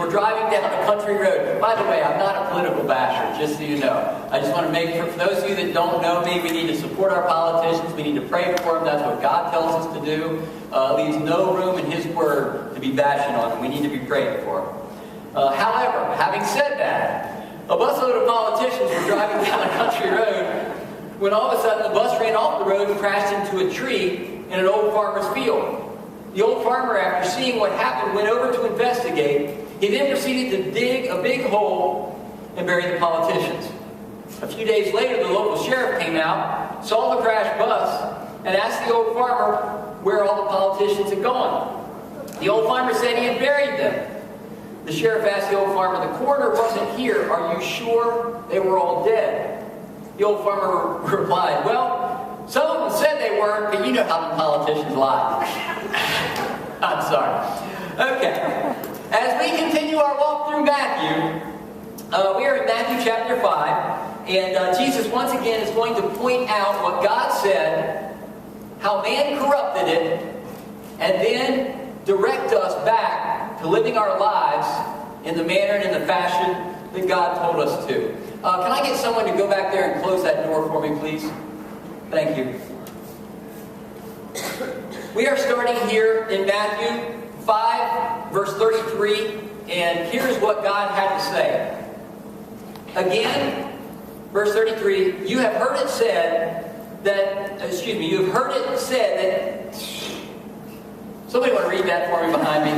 we're driving down a country road. By the way, I'm not a political basher, just so you know. I just want to make sure, for those of you that don't know me, we need to support our politicians. We need to pray for them. That's what God tells us to do. Leaves no room in His Word to be bashing on them. We need to be praying for them. However, having said that, a busload of politicians were driving down a country road when all of a sudden the bus ran off the road and crashed into a tree in an old farmer's field. The old farmer, after seeing what happened, went over to investigate. He then proceeded to dig a big hole and bury the politicians. A few days later, the local sheriff came out, saw the crashed bus, and asked the old farmer where all the politicians had gone. The old farmer said he had buried them. The sheriff asked the old farmer, "The coroner wasn't here. Are you sure they were all dead?" The old farmer replied, "Well, some of them said they weren't, but you know how the politicians lie." I'm sorry. Okay. As we continue our walk through Matthew, we are in Matthew chapter 5, and Jesus once again is going to point out what God said, how man corrupted it, and then direct us back to living our lives in the manner and in the fashion that God told us to. Can I get someone to go back there and close that door for me, please? Thank you. We are starting here in Matthew 5, verse 33, and here's what God had to say. Again, verse 33, you have heard it said that, somebody want to read that for me behind me?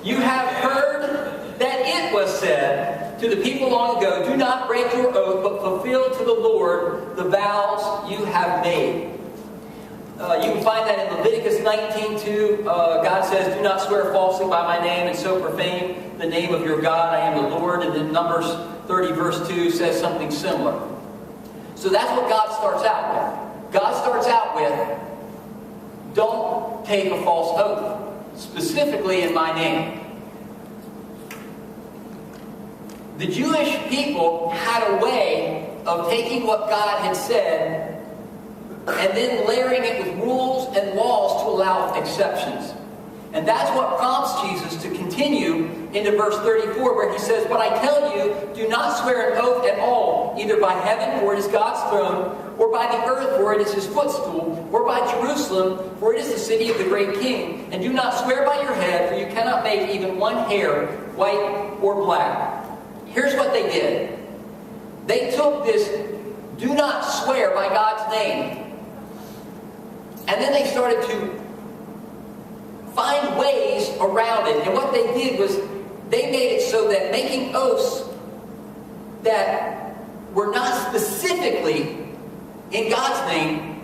You have heard that it was said to the people long ago, do not break your oath, but fulfill to the Lord the vows you have made. You can find that in Leviticus 19:2. God says, do not swear falsely by my name and so profane the name of your God. I am the Lord. And then Numbers 30 verse 2 says something similar. So that's what God starts out with. God starts out with, don't take a false oath, specifically in my name. The Jewish people had a way of taking what God had said and then layering it with rules and laws to allow exceptions. And that's what prompts Jesus to continue into verse 34, where he says, what I tell you, do not swear an oath at all, either by heaven, for it is God's throne, or by the earth, for it is his footstool, or by Jerusalem, for it is the city of the great king. And do not swear by your head, for you cannot make even one hair white or black. Here's what they did. They took this, do not swear by God's name, and then they started to find ways around it. And what they did was they made it so that making oaths that were not specifically in God's name,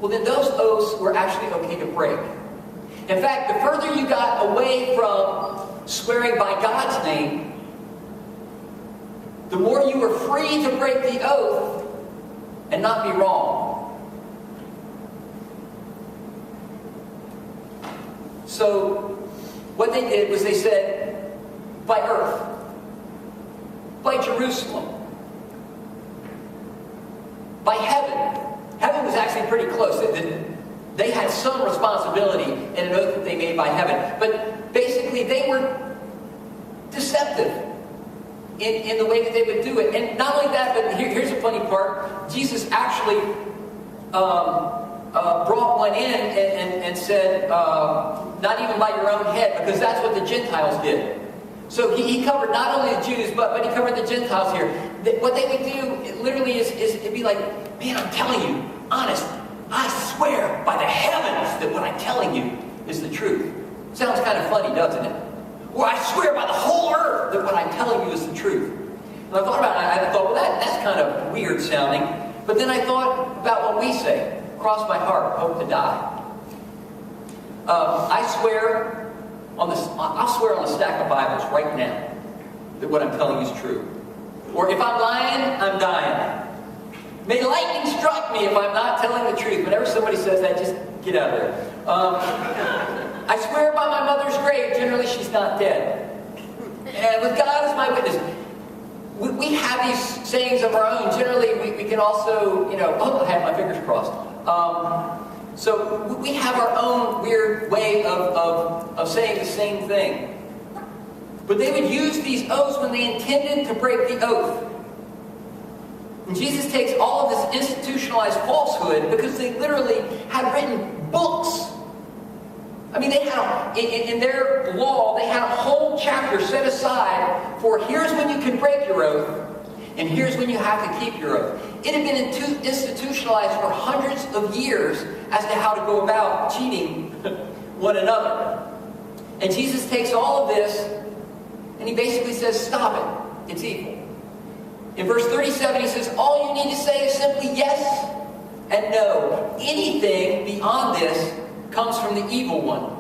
well then those oaths were actually okay to break. In fact, the further you got away from swearing by God's name, the more you were free to break the oath and not be wrong. So, what they did was they said, by earth, by Jerusalem, by heaven. Heaven was actually pretty close. They had some responsibility in an oath that they made by heaven. But basically, they were deceptive in the way that they would do it. And not only that, but here's the funny part. Jesus actually brought one in and said, not even by your own head, because that's what the Gentiles did. So he covered not only the Jews, but he covered the Gentiles here. What they would do, literally, is it'd be like, man, I'm telling you, honest, I swear by the heavens that what I'm telling you is the truth. Sounds kind of funny, doesn't it? Or I swear by the whole earth that what I'm telling you is the truth. And I thought about it, I thought, well, that's kind of weird sounding. But then I thought about what we say. Cross my heart, hope to die. I'll swear on the stack of Bibles right now that what I'm telling you is true. Or if I'm lying, I'm dying. May lightning strike me if I'm not telling the truth. Whenever somebody says that, just get out of there. I swear by my mother's grave, generally she's not dead. And with God as my witness, we have these sayings of our own. Generally, we can also, I have my fingers crossed. So we have our own weird way of saying the same thing. But they would use these oaths when they intended to break the oath. And Jesus takes all of this institutionalized falsehood because they literally had written books. I mean, they had, in their law, they had a whole chapter set aside for here's when you can break your oath, and here's when you have to keep your oath. It had been institutionalized for hundreds of years as to how to go about cheating one another. And Jesus takes all of this, and he basically says, stop it. It's evil. In verse 37, he says, all you need to say is simply yes and no. Anything beyond this comes from the evil one.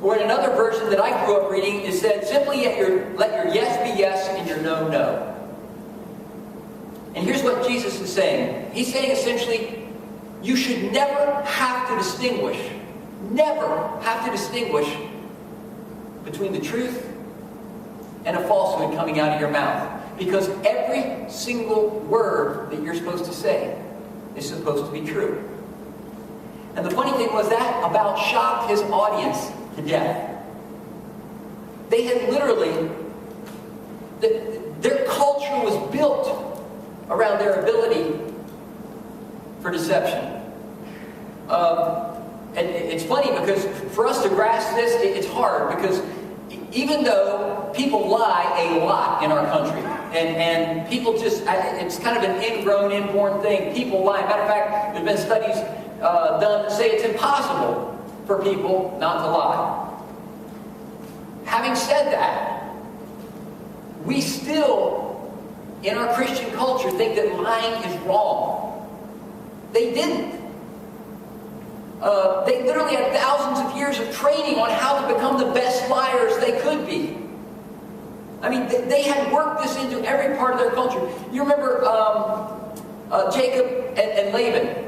Or in another version that I grew up reading, it said, simply let your yes be yes and your no, no. And here's what Jesus is saying. He's saying essentially, you should never have to distinguish between the truth and a falsehood coming out of your mouth. Because every single word that you're supposed to say is supposed to be true. And the funny thing was that about shocked his audience to death. They had literally, their culture was built around their ability for deception. And it's funny because for us to grasp this, it's hard because even though people lie a lot in our country, and people just, it's kind of an inborn thing. People lie. Matter of fact, there's been studies done that say it's impossible for people not to lie. Having said that, we still, in our Christian culture, think that lying is wrong. They didn't. They literally had thousands of years of training on how to become the best liars they could be. I mean, they had worked this into every part of their culture. You remember Jacob and Laban.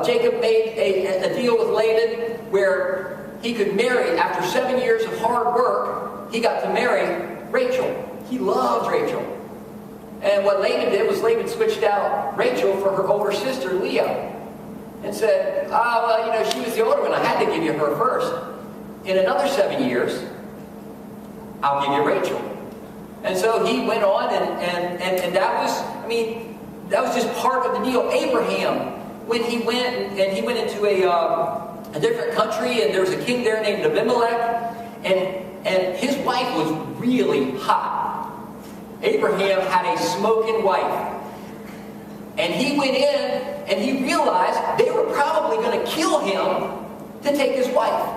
Jacob made a deal with Laban where he could marry, after 7 years of hard work, he got to marry Rachel. He loved Rachel. And what Laban did was Laban switched out Rachel for her older sister, Leah. And said, well, she was the older one. I had to give you her first. In another 7 years, I'll give you Rachel. And so he went on, and that was just part of the deal. Abraham, when he went into a different country, and there was a king there named Abimelech, and his wife was really hot. Abraham had a smoking wife. And he went in, and he realized they were probably going to kill him to take his wife.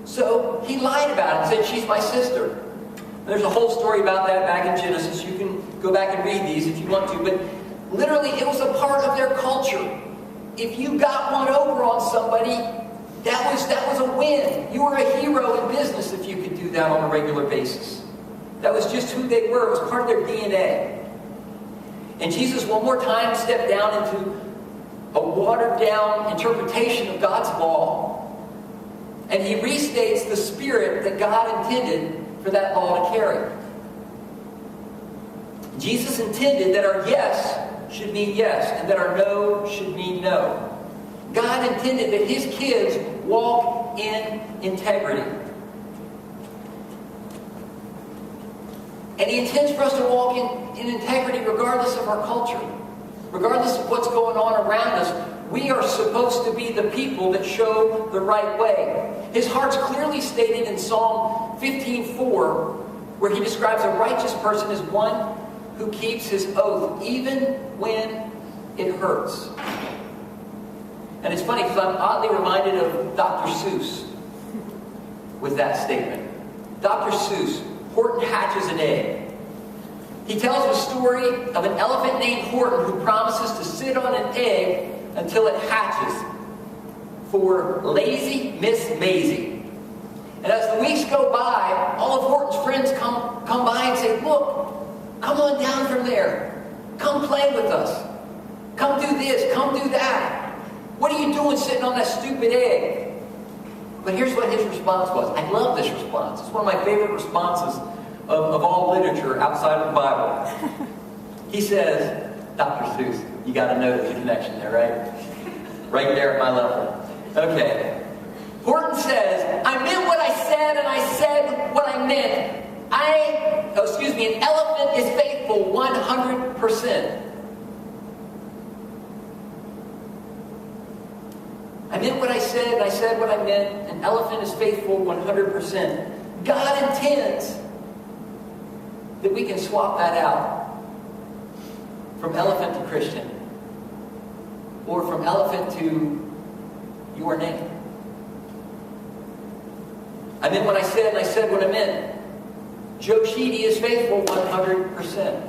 So he lied about it and said, she's my sister. There's a whole story about that back in Genesis. You can go back and read these if you want to. But literally, it was a part of their culture. If you got one over on somebody, that was a win. You were a hero in business if you could do that on a regular basis. That was just who they were. It was part of their DNA. And Jesus, one more time, stepped down into a watered-down interpretation of God's law, and he restates the spirit that God intended for that law to carry. Jesus intended that our yes should mean yes, and that our no should mean no. God intended that his kids walk in integrity. And he intends for us to walk in integrity regardless of our culture. Regardless of what's going on around us, we are supposed to be the people that show the right way. His heart's clearly stated in Psalm 15:4, where he describes a righteous person as one who keeps his oath, even when it hurts. And it's funny because I'm oddly reminded of Dr. Seuss with that statement. Dr. Seuss, Horton hatches an egg. He tells the story of an elephant named Horton who promises to sit on an egg until it hatches for lazy Miss Maisie. And as the weeks go by, all of Horton's friends come by and say, look, come on down from there. Come play with us. Come do this. Come do that. What are you doing sitting on that stupid egg? But here's what his response was. I love this response. It's one of my favorite responses of all literature outside of the Bible. He says, Dr. Seuss, you got to notice the connection there, right? Right there at my level. Okay. Horton says, I meant what I said, and I said what I meant, an elephant is faithful 100%. I meant what I said, and I said what I meant. An elephant is faithful 100%. God intends that we can swap that out from elephant to Christian, or from elephant to your name. I meant what I said, and I said what I meant. Joe Sheedy is faithful 100%.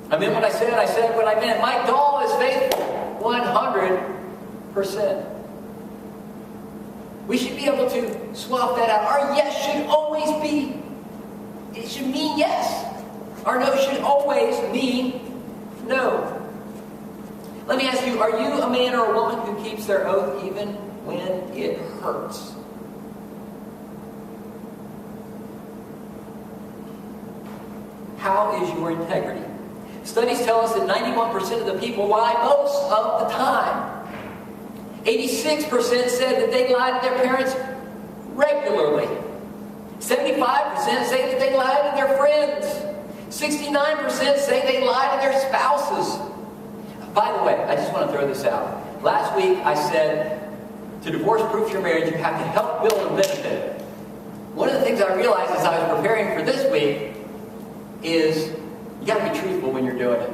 I meant what I said what I meant. Mike Dahl is faithful 100%. We should be able to swap that out. Our yes should always be, it should mean yes. Our no should always mean no. Let me ask you, are you a man or a woman who keeps their oath even when it hurts? How is your integrity? Studies tell us that 91% of the people lie most of the time. 86% said that they lie to their parents regularly. 75% say that they lie to their friends. 69% say they lie to their spouses. By the way, I just want to throw this out. Last week I said, to divorce-proof your marriage, you have to help build and benefit. One of the things I realized as I was preparing for this week is you got to be truthful when you're doing it.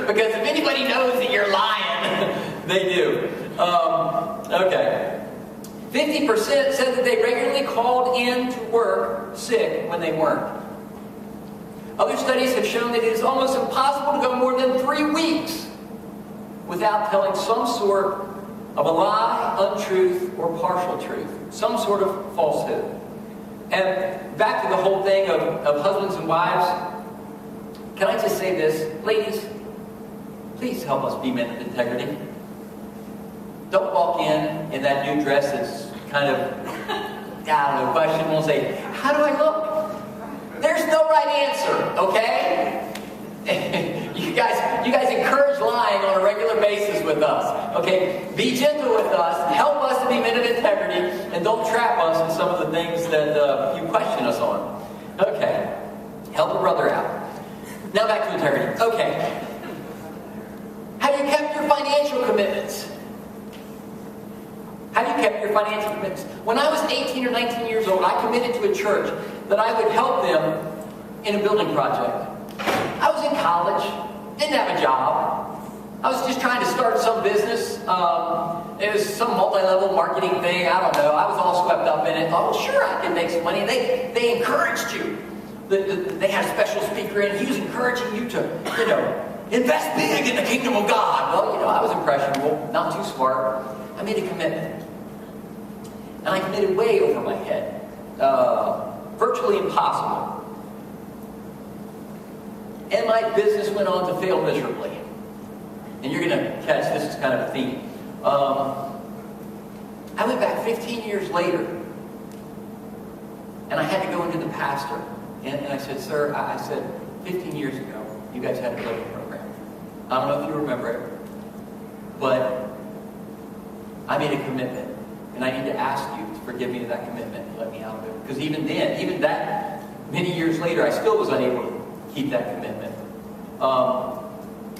Because if anybody knows that you're lying, they do. Okay. 50% said that they regularly called in to work sick when they weren't. Other studies have shown that it is almost impossible to go more than 3 weeks without telling some sort of a lie, untruth, or partial truth. Some sort of falsehood. And back to the whole thing of husbands and wives, can I just say this? Ladies, please help us be men of integrity. Don't walk in that new dress that's kind of, questionable and say, how do I look? There's no right answer, okay? You guys encourage lying on a regular basis with us, okay? Be gentle with us, help us to be men of integrity, and don't trap us in some of the things that you question us on. Okay, help a brother out. Now back to integrity. Okay, have you kept your financial commitments? Have you kept your financial commitments? When I was 18 or 19 years old, I committed to a church that I would help them in a building project. I was in college, didn't have a job. I was just trying to start some business. It was some multi-level marketing thing. I don't know. I was all swept up in it. Oh, sure, I can make some money. They encouraged you. They had a special speaker in. He was encouraging you to, invest big in the kingdom of God. Well, I was impressionable, not too smart. I made a commitment. And I committed way over my head. Virtually impossible. And my business went on to fail miserably. And you're going to catch this is kind of a theme. I went back 15 years later, and I had to go into the pastor. And I said, sir, I said, 15 years ago, you guys had a building program. I don't know if you remember it, but I made a commitment. And I need to ask you to forgive me of that commitment and let me out of it. Because even then, even that, many years later, I still was unable to keep that commitment.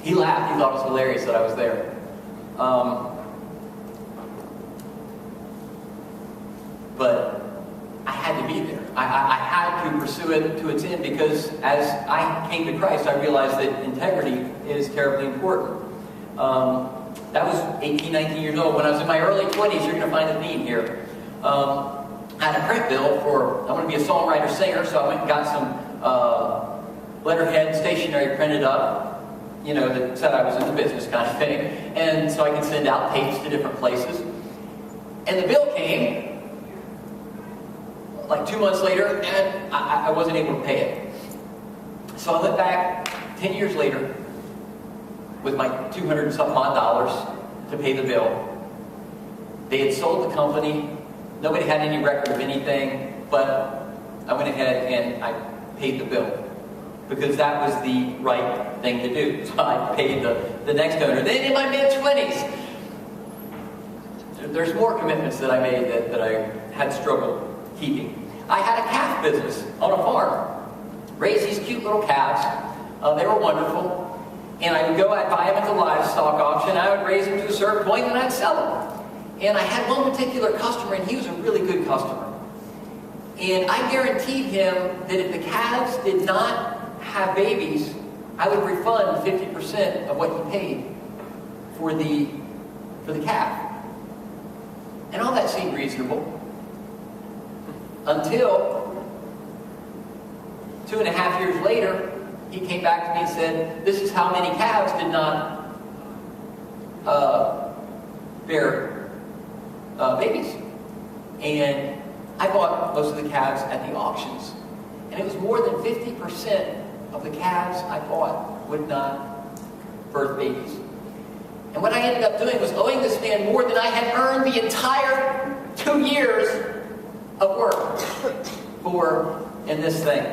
He laughed. He thought it was hilarious that I was there. But I had to be there. I had to pursue it to its end because as I came to Christ, I realized that integrity is terribly important. That was 18, 19 years old. When I was in my early 20s, you're going to find a theme here. I had a print bill for, I want to be a songwriter-singer, so I went and got some letterhead stationery printed up, that said I was in the business kind of thing. And so I could send out tapes to different places. And the bill came like 2 months later, and I wasn't able to pay it. So I went back 10 years later with my $200 and something odd to pay the bill. They had sold the company. Nobody had any record of anything, but I went ahead and I paid the bill because that was the right thing to do. So I paid the next owner. Then in my mid-20s, there's more commitments that I made that I had struggled keeping. I had a calf business on a farm. Raised these cute little calves. They were wonderful. And I would go, I'd buy them at the livestock auction. I would raise them to a certain point, and I'd sell them. And I had one particular customer, and he was a really good customer. And I guaranteed him that if the calves did not have babies, I would refund 50% of what he paid for the calf. And all that seemed reasonable. Until 2.5 years later, he came back to me and said, this is how many calves did not bear babies. And I bought most of the calves at the auctions. And it was more than 50% of the calves I bought would not birth babies. And what I ended up doing was owing this man more than I had earned the entire 2 years of work for in this thing.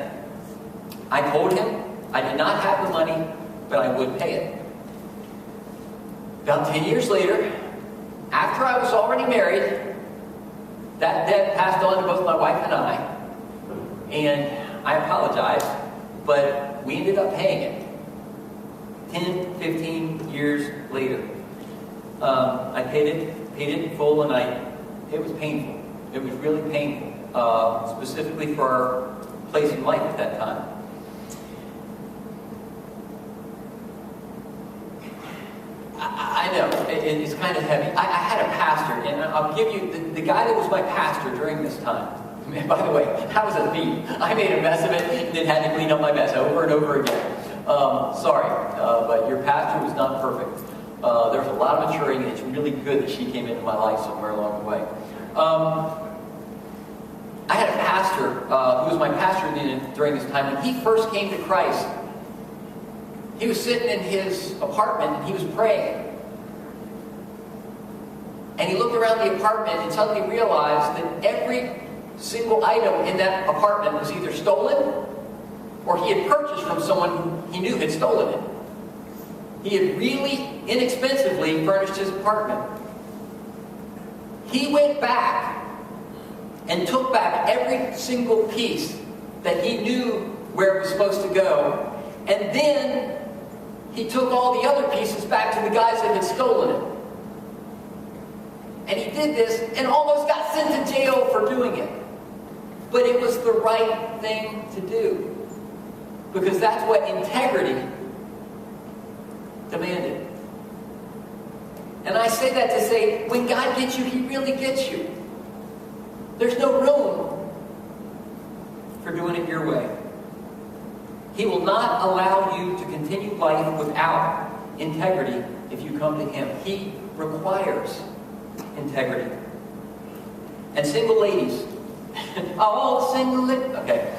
I told him I did not have the money, but I would pay it. About 10 years later, after I was already married, that debt passed on to both my wife and I. And I apologize, but we ended up paying it. 10, 15 years later. I paid it in full, and it was painful. It was really painful, specifically for our place in life at that time. I know, it's kind of heavy. I had a pastor, and I'll give you, the guy that was my pastor during this time, and by the way, that was a thief. I made a mess of it and then had to clean up my mess over and over again. Sorry, but your pastor was not perfect. There was a lot of maturing, and it's really good that she came into my life somewhere along the way. I had a pastor who was my pastor during this time. When he first came to Christ, he was sitting in his apartment and he was praying. And he looked around the apartment and suddenly realized that every single item in that apartment was either stolen or he had purchased from someone who he knew had stolen it. He had really inexpensively furnished his apartment. He went back and took back every single piece that he knew where it was supposed to go, and then he took all the other pieces back to the guys that had stolen it. And he did this and almost got sent to jail for doing it. But it was the right thing to do, because that's what integrity demanded. And I say that to say, when God gets you, He really gets you. There's no room for doing it your way. He will not allow you to continue life without integrity if you come to Him. He requires integrity. And single ladies. Oh, single ladies. Okay.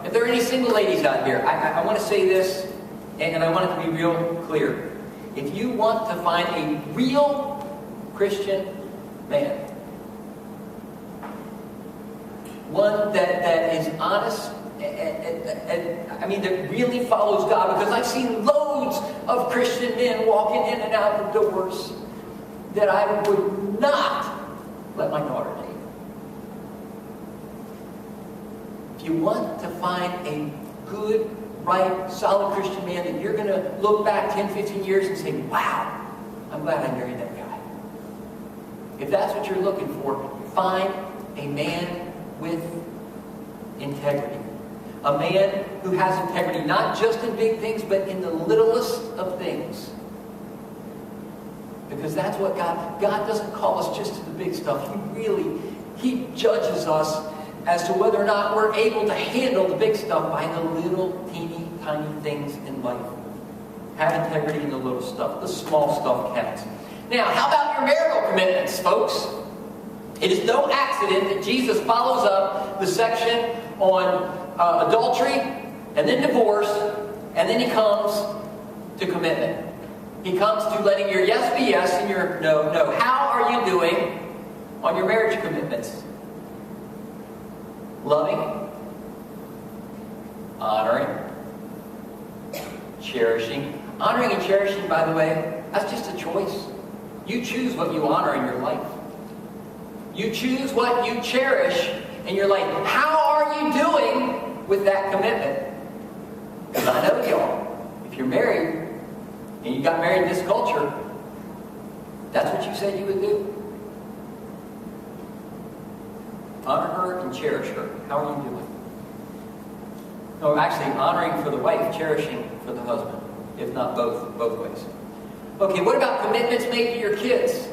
If there are any single ladies out here, I want to say this, and I want it to be real clear. If you want to find a real Christian man, one that is honest, and I mean that really follows God, because I've seen loads of Christian men walking in and out the doors that I would not let my daughter date. If you want to find a good, right, solid Christian man that you're going to look back 10, 15 years and say, wow, I'm glad I married that guy. If that's what you're looking for, find a man with integrity. A man who has integrity, not just in big things, but in the littlest of things. Because that's what God doesn't call us just to the big stuff. He judges us as to whether or not we're able to handle the big stuff by the little, teeny, tiny things in life. Have integrity in the little stuff. The small stuff counts. Now, how about your marital commitments, folks? It is no accident that Jesus follows up the section on adultery, and then divorce, and then He comes to commitment. He comes to letting your yes be yes and your no, no. How are you doing on your marriage commitments? Loving, honoring, cherishing. Honoring and cherishing, by the way, that's just a choice. You choose what you honor in your life. You choose what you cherish in your life. How are you doing with that commitment? Because I know y'all, if you're married, and you got married in this culture, that's what you said you would do. Honor her and cherish her. How are you doing? No, actually, honoring for the wife, cherishing for the husband, if not both ways. Okay, what about commitments made to your kids?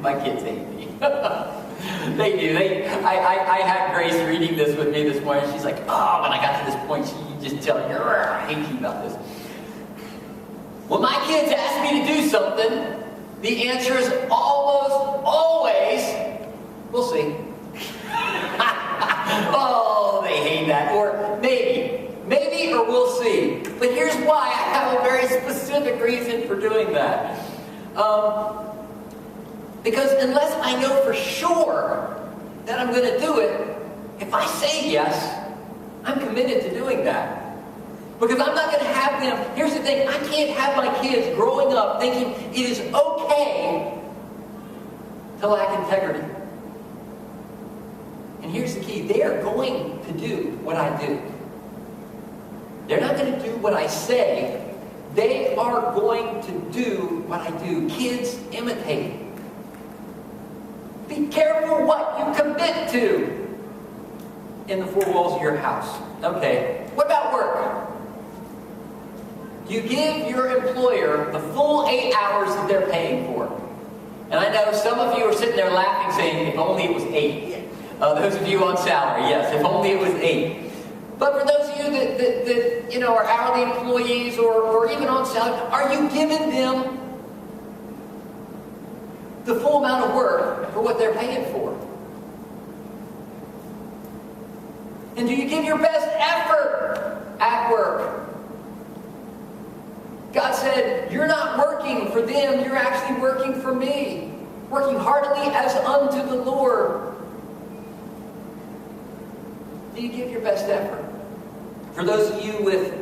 My kids hate me. They do. I had Grace reading this with me this morning. She's like, oh, when I got to this point, she just tell me, I hate you about this. When my kids ask me to do something, the answer is almost always, we'll see. Oh, they hate that. Or maybe, or we'll see. But here's why I have a very specific reason for doing that. Because unless I know for sure that I'm going to do it, if I say yes, I'm committed to doing that. Because I'm not going to have them. Here's the thing. I can't have my kids growing up thinking it is okay to lack integrity. And here's the key. They are going to do what I do. They're not going to do what I say. They are going to do what I do. Kids imitate. Be careful what you commit to in the four walls of your house. Okay. What about work? You give your employer the full 8 hours that they're paying for. And I know some of you are sitting there laughing saying, if only it was 8. Those of you on salary, yes, if only it was 8. But for those of you that are hourly employees or even on salary, are you giving them the full amount of work for what they're paying for? And do you give your best effort at work? God said, you're not working for them, you're actually working for me. Working heartily as unto the Lord. Do you give your best effort? For those of you with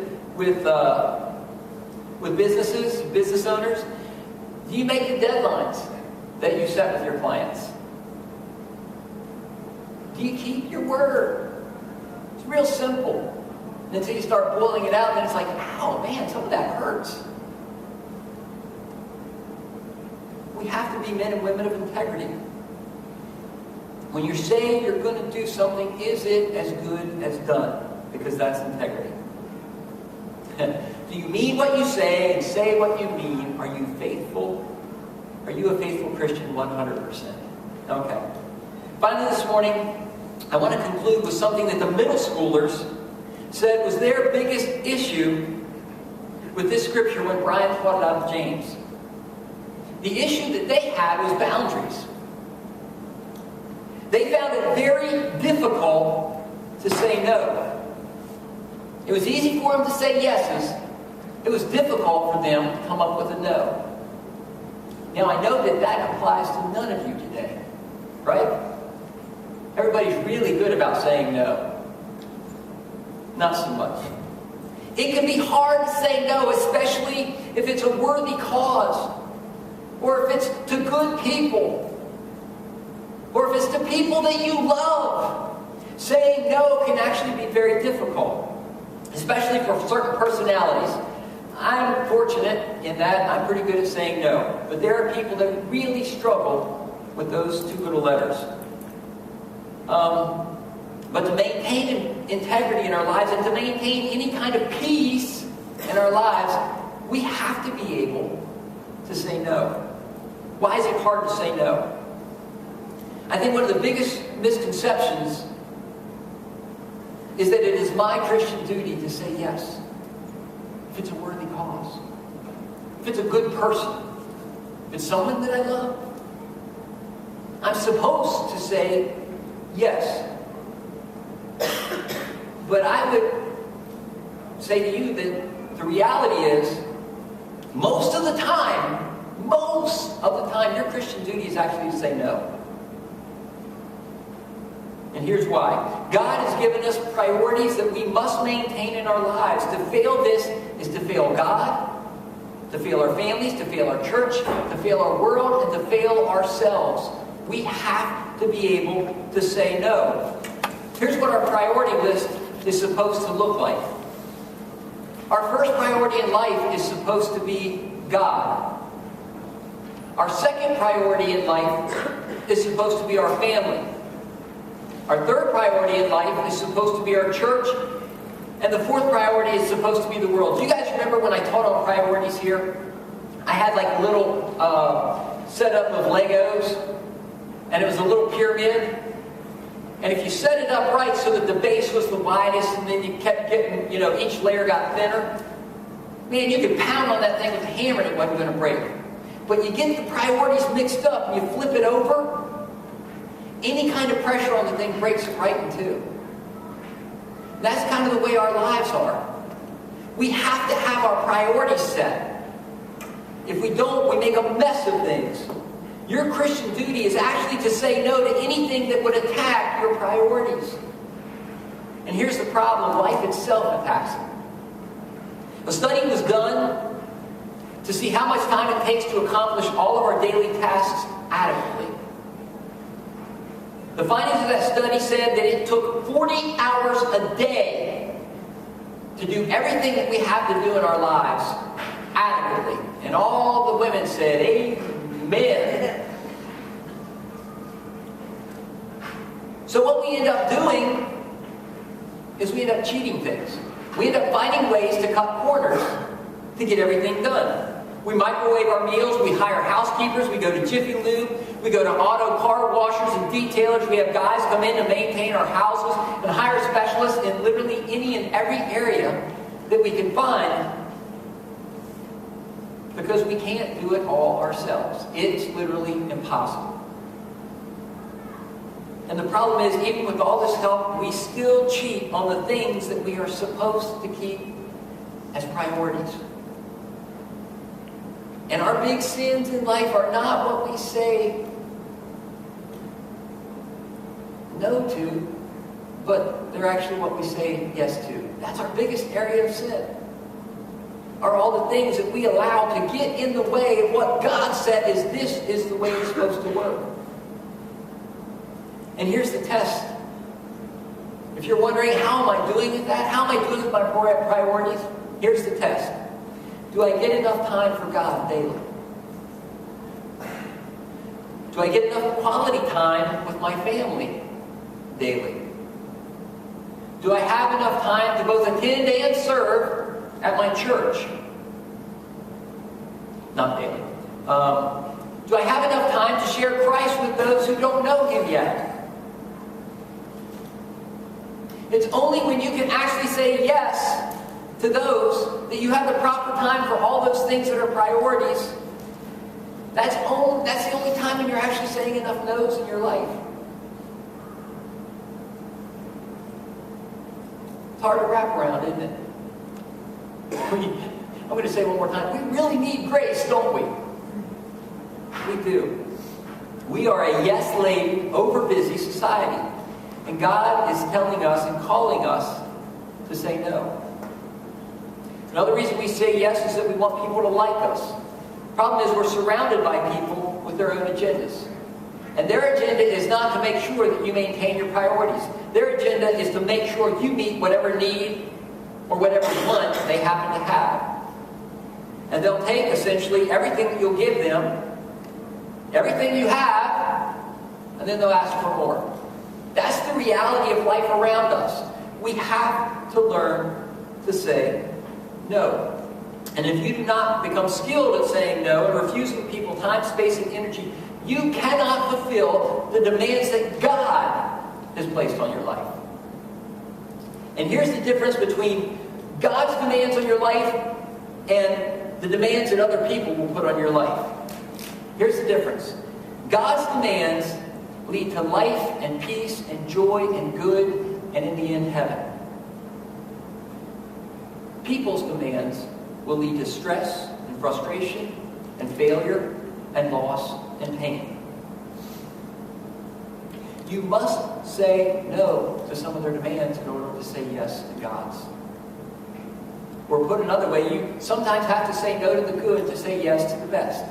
businesses, business owners, do you make the deadlines that you set with your clients? Do you keep your word? It's real simple. And until you start boiling it out, and then it's like, ow, man, some of that hurts. We have to be men and women of integrity. When you're saying you're going to do something, is it as good as done? Because that's integrity. Do you mean what you say and say what you mean? Are you faithful? Are you a faithful Christian 100%? Okay. Finally this morning, I want to conclude with something that the middle schoolers said was their biggest issue with this scripture when Brian taught it out of James. The issue that they had was boundaries. They found it very difficult to say no. It was easy for them to say yeses. It was difficult for them to come up with a no. Now, I know that applies to none of you today, right? Everybody's really good about saying no. Not so much. It can be hard to say no, especially if it's a worthy cause, or if it's to good people, or if it's to people that you love. Saying no can actually be very difficult, especially for certain personalities. I'm fortunate in that I'm pretty good at saying no, but there are people that really struggle with those two little letters. But to maintain integrity in our lives and to maintain any kind of peace in our lives, we have to be able to say no. Why is it hard to say no? I think one of the biggest misconceptions is that it is my Christian duty to say yes. If it's a worthy cause. If it's a good person. If it's someone that I love. I'm supposed to say yes. But I would say to you that the reality is, most of the time, your Christian duty is actually to say no. And here's why. God has given us priorities that we must maintain in our lives. To fail this is to fail God, to fail our families, to fail our church, to fail our world, and to fail ourselves. We have to be able to say no. Here's what our priority list is supposed to look like. Our first priority in life is supposed to be God. Our second priority in life is supposed to be our family. Our third priority in life is supposed to be our church. And the fourth priority is supposed to be the world. Do you guys remember when I taught on priorities here? I had like a little setup of Legos, and it was a little pyramid. And if you set it up right so that the base was the widest, and then you kept getting, each layer got thinner, man, you could pound on that thing with a hammer and it wasn't going to break. But you get the priorities mixed up and you flip it over, any kind of pressure on the thing breaks it right in two. That's kind of the way our lives are. We have to have our priorities set. If we don't, we make a mess of things. Your Christian duty is actually to say no to anything that would attack your priorities. And here's the problem: life itself attacks it. A study was done to see how much time it takes to accomplish all of our daily tasks adequately. The findings of that study said that it took 40 hours a day to do everything that we have to do in our lives adequately. And all the women said, amen. So what we end up doing is we end up cheating things. We end up finding ways to cut corners to get everything done. We microwave our meals, we hire housekeepers, we go to Jiffy Lube, we go to auto car washers and detailers, we have guys come in to maintain our houses and hire specialists in literally any and every area that we can find, because we can't do it all ourselves. It's literally impossible. And the problem is, even with all this help, we still cheat on the things that we are supposed to keep as priorities. And our big sins in life are not what we say no to, but they're actually what we say yes to. That's our biggest area of sin. Are all the things that we allow to get in the way of what God said is this is the way it's supposed to work. And here's the test. If you're wondering, how am I doing with that? How am I doing with my priorities? Here's the test. Do I get enough time for God daily? Do I get enough quality time with my family daily? Do I have enough time to both attend and serve at my church? Not daily. Do I have enough time to share Christ with those who don't know Him yet? It's only when you can actually say yes to those that you have the proper time for all those things that are priorities. That's the only time when you're actually saying enough no's in your life. It's hard to wrap around, isn't it? I'm going to say it one more time. We really need grace, don't we? We do. We are a yes-laden, over-busy society. And God is telling us and calling us to say no. Another reason we say yes is that we want people to like us. The problem is we're surrounded by people with their own agendas. And their agenda is not to make sure that you maintain your priorities. Their agenda is to make sure you meet whatever need or whatever want they happen to have. And they'll take essentially everything that you'll give them, everything you have, and then they'll ask for more. That's the reality of life around us. We have to learn to say no. And if you do not become skilled at saying no and refusing people time, space, and energy, you cannot fulfill the demands that God has placed on your life. And here's the difference between God's demands on your life and the demands that other people will put on your life. Here's the difference. God's demands lead to life and peace and joy and good, and in the end, heaven. People's demands will lead to stress and frustration and failure and loss and pain. You must say no to some of their demands in order to say yes to God's. Or put another way, you sometimes have to say no to the good to say yes to the best.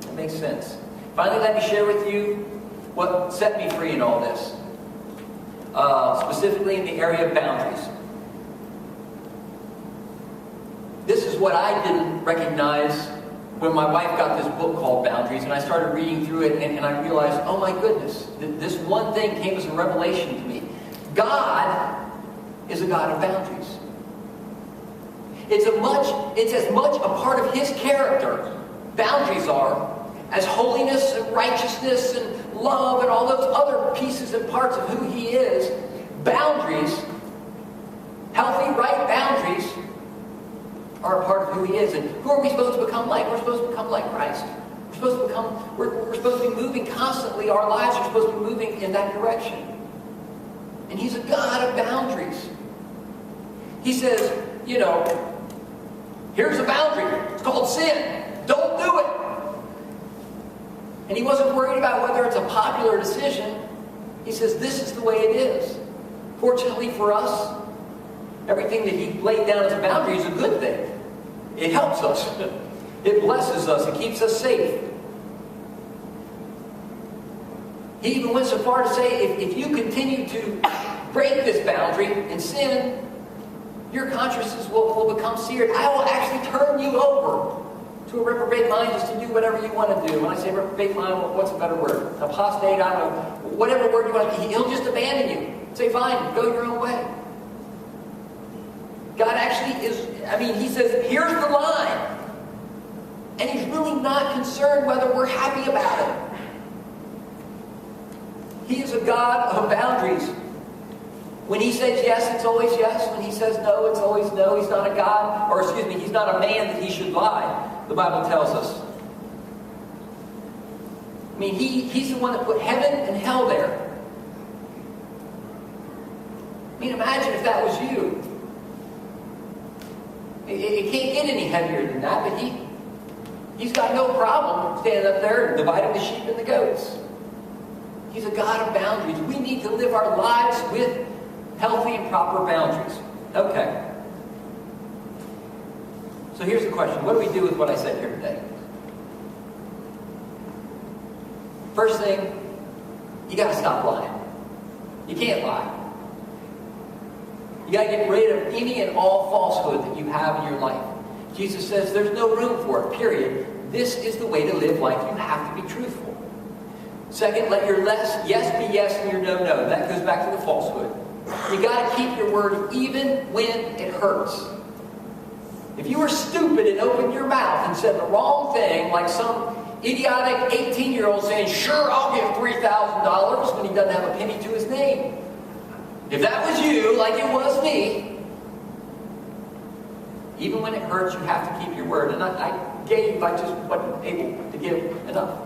That makes sense. Finally, let me share with you what set me free in all this. Specifically in the area of boundaries. This is what I didn't recognize when my wife got this book called Boundaries, and I started reading through it, and I realized, oh my goodness, this one thing came as a revelation to me. God is a God of boundaries. It's as much a part of His character, boundaries are, as holiness and righteousness and love and all those other pieces and parts of who He is. Boundaries, healthy, right boundaries, are a part of who He is. And who are we supposed to become like? We're supposed to become like Christ. We're supposed to be moving constantly. Our lives are supposed to be moving in that direction. And He's a God of boundaries. He says, here's a boundary. It's called sin. Don't do it. And He wasn't worried about whether it's a popular decision. He says, this is the way it is. Fortunately for us, everything that He laid down as a boundary is a good thing. It helps us. It blesses us. It keeps us safe. He even went so far to say, if you continue to break this boundary and sin, your consciences will become seared. I will actually turn you over to a reprobate mind just to do whatever you want to do. When I say reprobate mind, what's a better word? Apostate, I don't know. Whatever word you want to, He'll just abandon you. Say, fine, go your own way. God actually is, He says, here's the line. And He's really not concerned whether we're happy about it. He is a God of boundaries. When He says yes, it's always yes. When He says no, it's always no. He's not a God, He's not a man that He should lie, the Bible tells us. He's the one that put heaven and hell there. Imagine if that was you. It can't get any heavier than that, but He's got no problem standing up there and dividing the sheep and the goats. He's a God of boundaries. We need to live our lives with healthy and proper boundaries. Okay. So here's the question. What do we do with what I said here today? First thing, you got to stop lying. You can't lie. You got to get rid of any and all falsehood that you have in your life. Jesus says there's no room for it, period. This is the way to live life. You have to be truthful. Second, let your yes be yes and your no, no. That goes back to the falsehood. You got to keep your word even when it hurts. If you were stupid and opened your mouth and said the wrong thing, like some idiotic 18-year-old saying, sure, I'll give $3,000 when he doesn't have a penny to his name. If that was you, like it was me, even when it hurts, you have to keep your word. And I gave, I just wasn't able to give enough.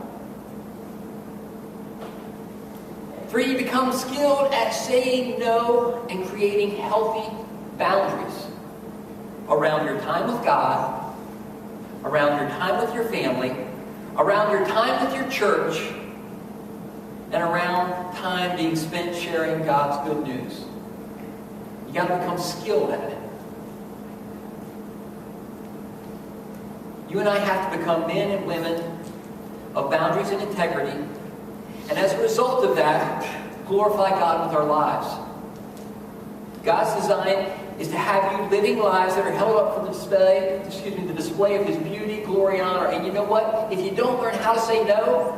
3, become skilled at saying no and creating healthy boundaries around your time with God, around your time with your family, around your time with your church, and around time being spent sharing God's good news. You got to become skilled at it. You and I have to become men and women of boundaries and integrity, and as a result of that, glorify God with our lives. God's design is to have you living lives that are held up for the display of His beauty, glory, and honor. And you know what? If you don't learn how to say no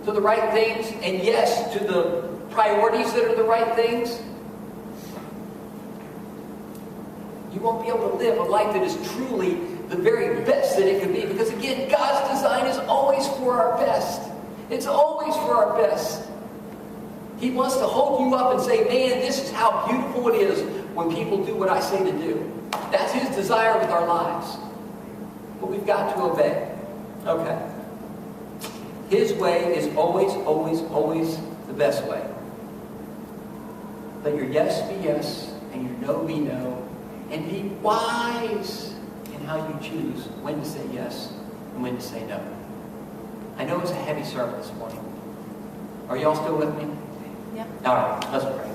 to the right things, and yes to the priorities that are the right things, you won't be able to live a life that is truly the very best that it could be. Because again, God's design is always for our best. It's always for our best. He wants to hold you up and say, man, this is how beautiful it is when people do what I say to do. That's His desire with our lives. But we've got to obey. Okay. His way is always, always, always the best way. Let your yes be yes and your no be no. And be wise in how you choose when to say yes and when to say no. I know it's a heavy sermon this morning. Are y'all still with me? Yep. All right, let's pray.